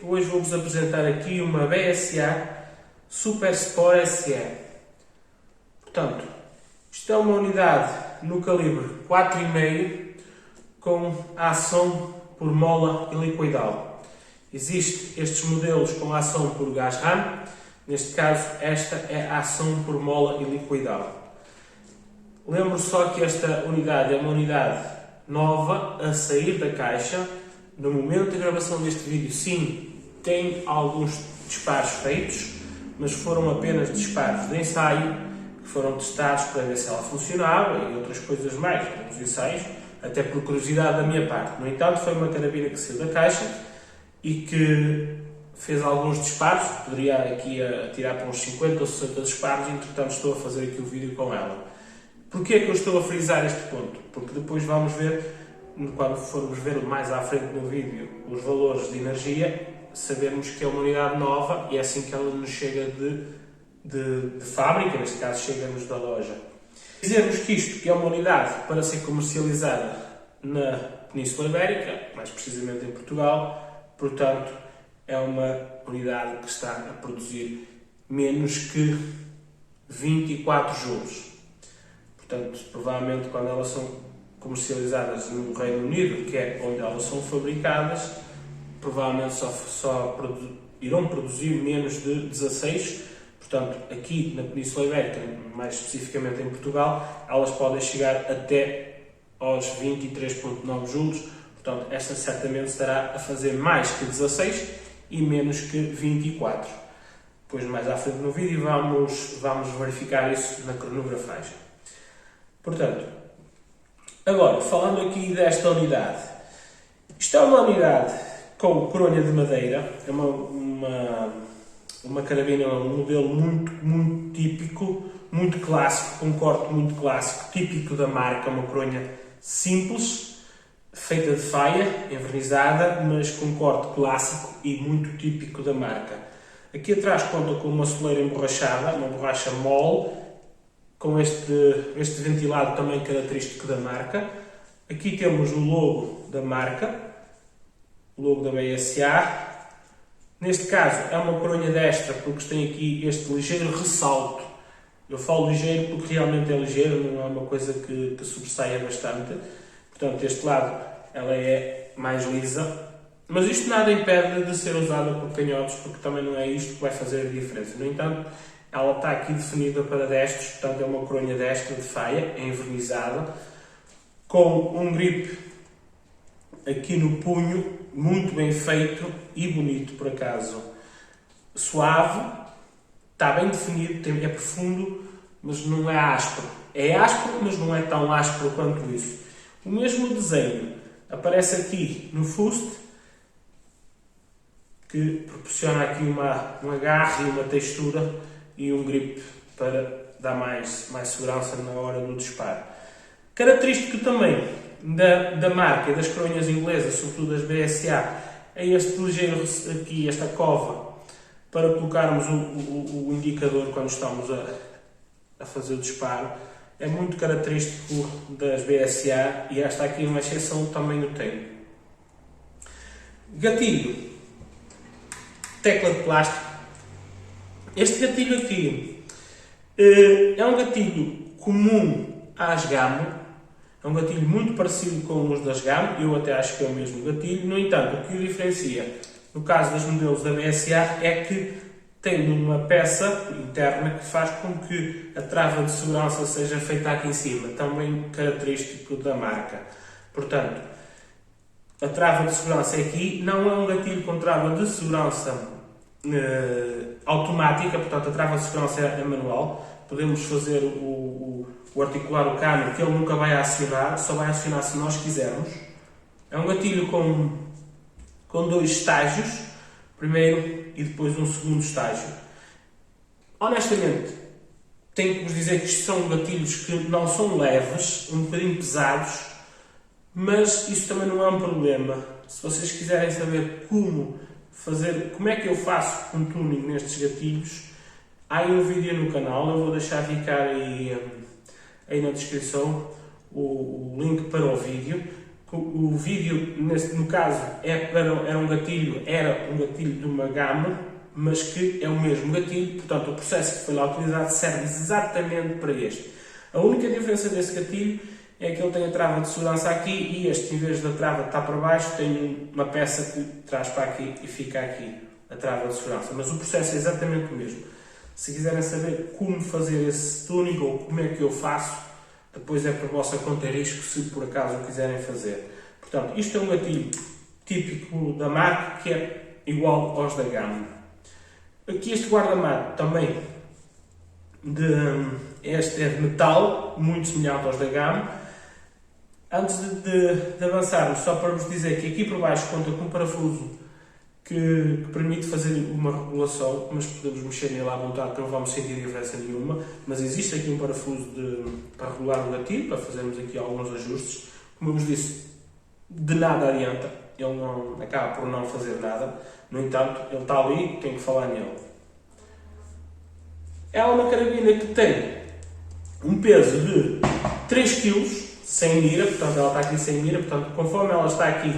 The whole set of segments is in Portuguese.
Hoje vou-vos apresentar aqui uma BSA Super Sport SE. Portanto, isto é uma unidade no calibre 4,5 com a ação por mola helicoidal. Existem estes modelos com a ação por gás RAM, neste caso esta é a ação por mola helicoidal. Lembro só que esta unidade é uma unidade nova a sair da caixa. No momento da gravação deste vídeo, sim, tem alguns disparos feitos, mas foram apenas disparos de ensaio, que foram testados para ver se ela funcionava e outras coisas mais, alguns ensaios, até por curiosidade da minha parte. No entanto, foi uma carabina que saiu da caixa e que fez alguns disparos, poderia aqui atirar para uns 50 ou 60 disparos, e entretanto estou a fazer aqui o vídeo com ela. Porquê é que eu estou a frisar este ponto? Porque depois vamos ver, quando formos ver mais à frente no vídeo, os valores de energia, sabermos que é uma unidade nova e é assim que ela nos chega de fábrica, neste caso chega-nos da loja. Dizermos que isto que é uma unidade para ser comercializada na Península Ibérica, mais precisamente em Portugal, portanto é uma unidade que está a produzir menos que 24 joules. Portanto, provavelmente quando elas são comercializadas no Reino Unido, que é onde elas são fabricadas, provavelmente irão produzir menos de 16. Portanto, aqui na Península Ibérica, mais especificamente em Portugal, elas podem chegar até aos 23,9 joules. Portanto, esta certamente estará a fazer mais que 16 e menos que 24. Depois, mais à frente no vídeo, vamos verificar isso na cronografagem. Portanto, agora, falando aqui desta unidade. Isto é uma unidade com coronha de madeira, é uma carabina, um modelo muito típico, muito clássico, com um corte muito clássico, típico da marca, uma coronha simples, feita de faia, envernizada, mas com um corte clássico e muito típico da marca. Aqui atrás conta com uma soleira emborrachada, uma borracha mole, com este ventilado também característico da marca. Aqui temos o logo da marca, o logo da BSA. Neste caso é uma coronha destra porque tem aqui este ligeiro ressalto. Eu falo ligeiro porque realmente é ligeiro, não é uma coisa que sobressaia bastante. Portanto, este lado ela é mais lisa, mas isto nada impede de ser usada por canhotos, porque também não é isto que vai fazer a diferença. No entanto, ela está aqui definida para destros, portanto é uma coronha destra de faia, é envernizada, com um grip aqui no punho, muito bem feito e bonito por acaso. Suave, está bem definido, é profundo, mas não é áspero. É áspero, mas não é tão áspero quanto isso. O mesmo desenho aparece aqui no fuste, que proporciona aqui um agarre e uma textura e um grip para dar mais segurança na hora do disparo. Característico também da marca e das coronhas inglesas, sobretudo das BSA, é este ligeiro aqui, esta cova, para colocarmos o indicador quando estamos a fazer o disparo. É muito característico das BSA e esta aqui é uma exceção, também o tem. Gatilho, tecla de plástico. Este gatilho aqui é um gatilho comum às Gamo, é um gatilho muito parecido com os das Gamo, eu até acho que é o mesmo gatilho. No entanto, o que o diferencia, no caso dos modelos da BSA, é que tem uma peça interna que faz com que a trava de segurança seja feita aqui em cima, também característico da marca. Portanto, a trava de segurança é aqui, não é um gatilho com trava de segurança automática, portanto a trava de segurança é manual. Podemos fazer o articular o cano, que ele nunca vai acionar, só vai acionar se nós quisermos. É um gatilho com dois estágios, primeiro e depois um segundo estágio. Honestamente, tenho que vos dizer que isto são gatilhos que não são leves, um bocadinho pesados, mas isso também não é um problema. Se vocês quiserem saber como é que eu faço um tuning nestes gatilhos, há aí um vídeo no canal, eu vou deixar ficar aí na descrição o link para o vídeo, O vídeo, no caso, era um gatilho de uma gama, mas que é o mesmo gatilho, portanto o processo que foi lá utilizado serve exatamente para este. A única diferença desse gatilho é que ele tem a trava de segurança aqui e este, em vez da trava estar para baixo, tem uma peça que traz para aqui e fica aqui a trava de segurança. Mas o processo é exatamente o mesmo. Se quiserem saber como fazer esse tuning ou como é que eu faço, depois é para a vossa conta e risco, se por acaso o quiserem fazer. Portanto, isto é um gatilho típico da marca que é igual aos da gama. Aqui este guarda-mato também este é de metal, muito semelhante aos da gama. Antes de avançarmos, só para vos dizer que aqui por baixo conta com um parafuso que permite fazer uma regulação, mas podemos mexer nele à vontade, que não vamos sentir diferença nenhuma. Mas existe aqui um parafuso para regular o gatilho, para fazermos aqui alguns ajustes. Como eu vos disse, de nada adianta, ele não acaba por não fazer nada. No entanto, ele está ali, tenho que falar nele. É uma carabina que tem um peso de 3 kg, sem mira, portanto ela está aqui sem mira, portanto conforme ela está aqui,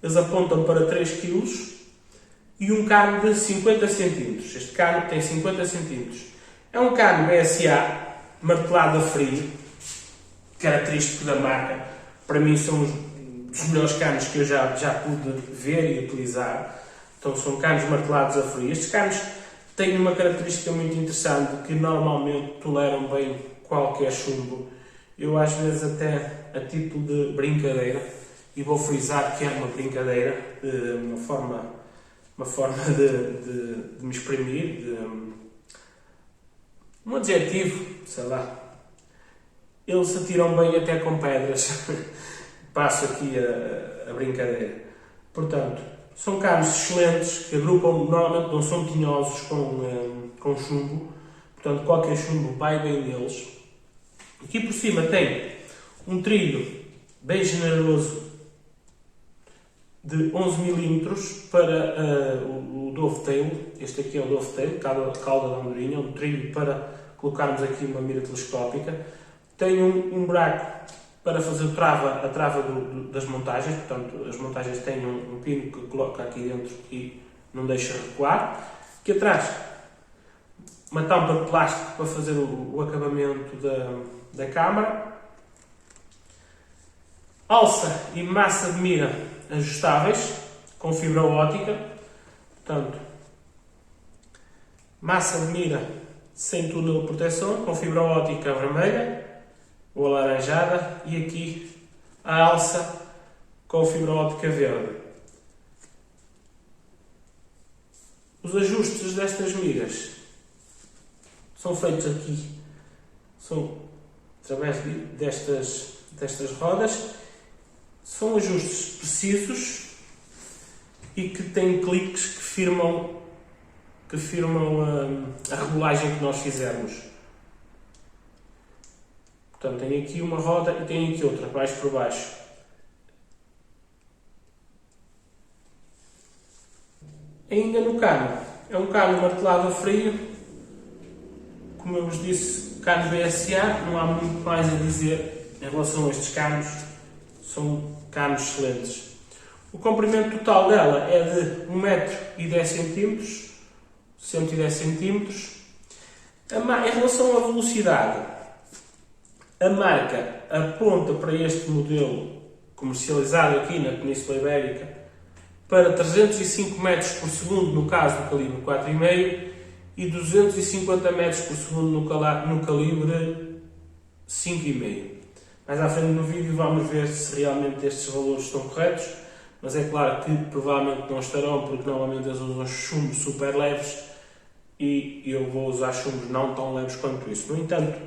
eles apontam para 3 kg e um cano de 50 cm. Este cano tem 50 cm. É um cano BSA, martelado a frio, característico da marca. Para mim são os melhores canos que eu já pude ver e utilizar. Então são canos martelados a frio. Estes canos têm uma característica muito interessante, que normalmente toleram bem qualquer chumbo. Eu às vezes até a título de brincadeira, e vou frisar que é uma brincadeira, uma forma de me exprimir, um adjetivo, sei lá. Eles se atiram bem até com pedras. Passo aqui a brincadeira. Portanto, são canos excelentes que agrupam, normalmente não são tinhosos com chumbo. Portanto, qualquer chumbo vai bem neles. Aqui por cima tem um trilho bem generoso de 11 mm para o dovetail. Este aqui é o dovetail, cauda da andorinha, um trilho para colocarmos aqui uma mira telescópica. Tem um buraco para fazer a trava das montagens, portanto as montagens têm um pino que coloca aqui dentro e não deixa recuar. Aqui atrás, uma tampa de plástico para fazer o acabamento da câmara. Alça e massa de mira ajustáveis com fibra óptica, portanto, massa de mira sem túnel de proteção, com fibra óptica vermelha ou alaranjada, e aqui a alça com fibra óptica verde. Os ajustes destas miras são feitos aqui, são através destas rodas. São ajustes precisos e que têm cliques que firmam a regulagem que nós fizermos. Portanto, tem aqui uma roda e tem aqui outra, baixo por baixo. Ainda no cano, é um cano martelado a frio. Como eu vos disse, cano BSA, não há muito mais a dizer em relação a estes canos. São canos excelentes. O comprimento total dela é de 1,10 m, 110 cm. Em relação à velocidade, a marca aponta para este modelo comercializado aqui na Península Ibérica para 305 metros por segundo no caso do calibre 4,5 e 250 metros por segundo no calibre 5,5. Mais à frente no vídeo vamos ver se realmente estes valores estão corretos, mas é claro que provavelmente não estarão, porque normalmente eles usam chumbos super leves e eu vou usar chumbos não tão leves quanto isso. No entanto,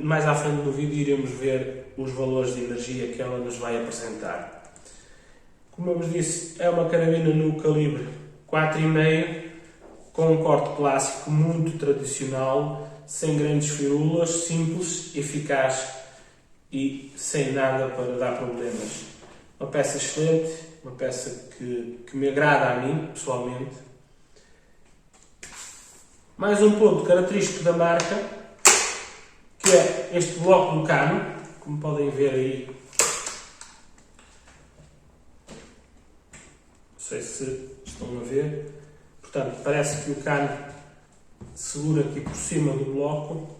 mais à frente no vídeo iremos ver os valores de energia que ela nos vai apresentar. Como eu vos disse, é uma carabina no calibre 4,5 com um corte clássico muito tradicional, sem grandes firulas, simples, eficaz e sem nada para dar problemas. Uma peça excelente, uma peça que me agrada a mim, pessoalmente. Mais um ponto característico da marca, que é este bloco do cano, como podem ver aí, sei se estão a ver. Portanto, parece que o cano segura aqui por cima do bloco.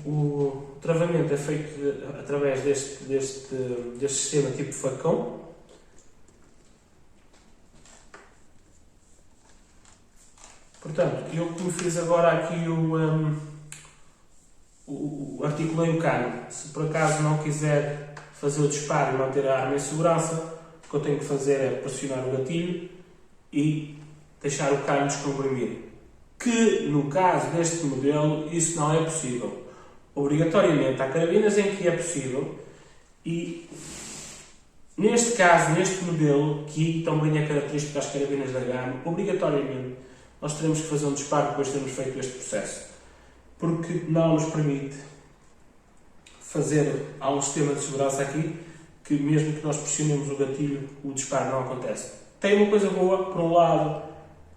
O travamento é feito através deste sistema tipo facão. Portanto, eu como fiz agora aqui articulei o cano. Se por acaso não quiser fazer o disparo e manter a arma em segurança, o que eu tenho que fazer é pressionar o gatilho e deixar o cano descomprimir. Que no caso deste modelo isso não é possível. Obrigatoriamente há carabinas em que é possível e neste caso, neste modelo, que também é característico das carabinas da gama, obrigatoriamente nós teremos que fazer um disparo depois de termos feito este processo. Porque não nos permite fazer, há um sistema de segurança aqui, que mesmo que nós pressionemos o gatilho, o disparo não acontece. Tem uma coisa boa, por um lado,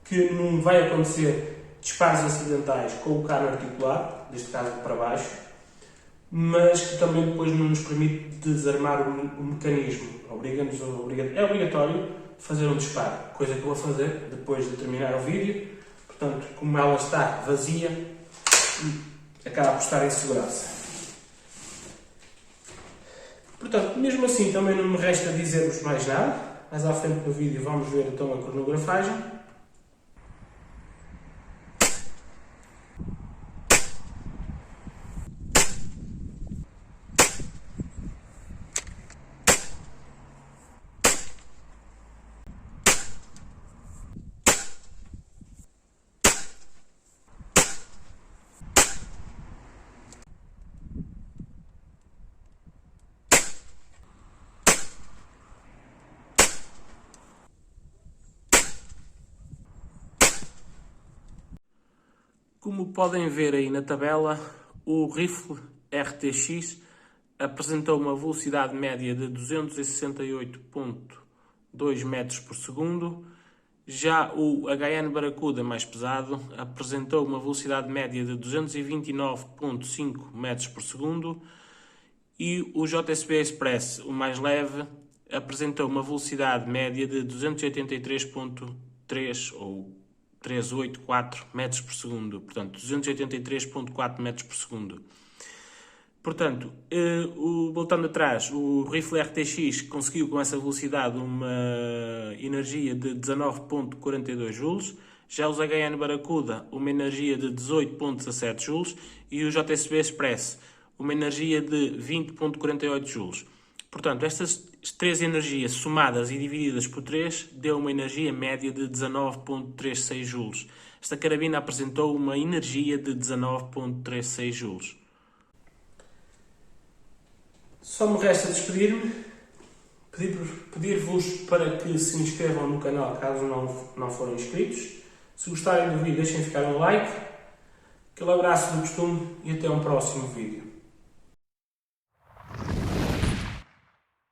que não vai acontecer disparos acidentais com o cano articulado, neste caso para baixo, mas que também depois não nos permite desarmar o mecanismo. É obrigatório fazer um disparo, coisa que eu vou fazer depois de terminar o vídeo. Portanto, como ela está vazia, acaba por estar em segurança. Portanto, mesmo assim, também não me resta dizer-vos mais nada. Mais à frente no vídeo vamos ver então a cronografagem. Como podem ver aí na tabela, o rifle RTX apresentou uma velocidade média de 268.2 metros por segundo. Já o HN Barracuda mais pesado apresentou uma velocidade média de 229.5 metros por segundo. E o JSB Express, o mais leve, apresentou uma velocidade média de 283.3 ou 384 metros por segundo, portanto 283.4 metros por segundo. Portanto, voltando atrás, o rifle RTX conseguiu com essa velocidade uma energia de 19.42 joules, já os HN Barracuda uma energia de 18.17 joules e o JSB Express uma energia de 20.48 joules. Portanto, estas três energias somadas e divididas por 3 deu uma energia média de 19.36 joules. Esta carabina apresentou uma energia de 19.36 joules. Só me resta despedir-me, pedir-vos para que se inscrevam no canal caso não forem inscritos. Se gostarem do vídeo, deixem ficar um like. Aquele abraço do costume e até um próximo vídeo.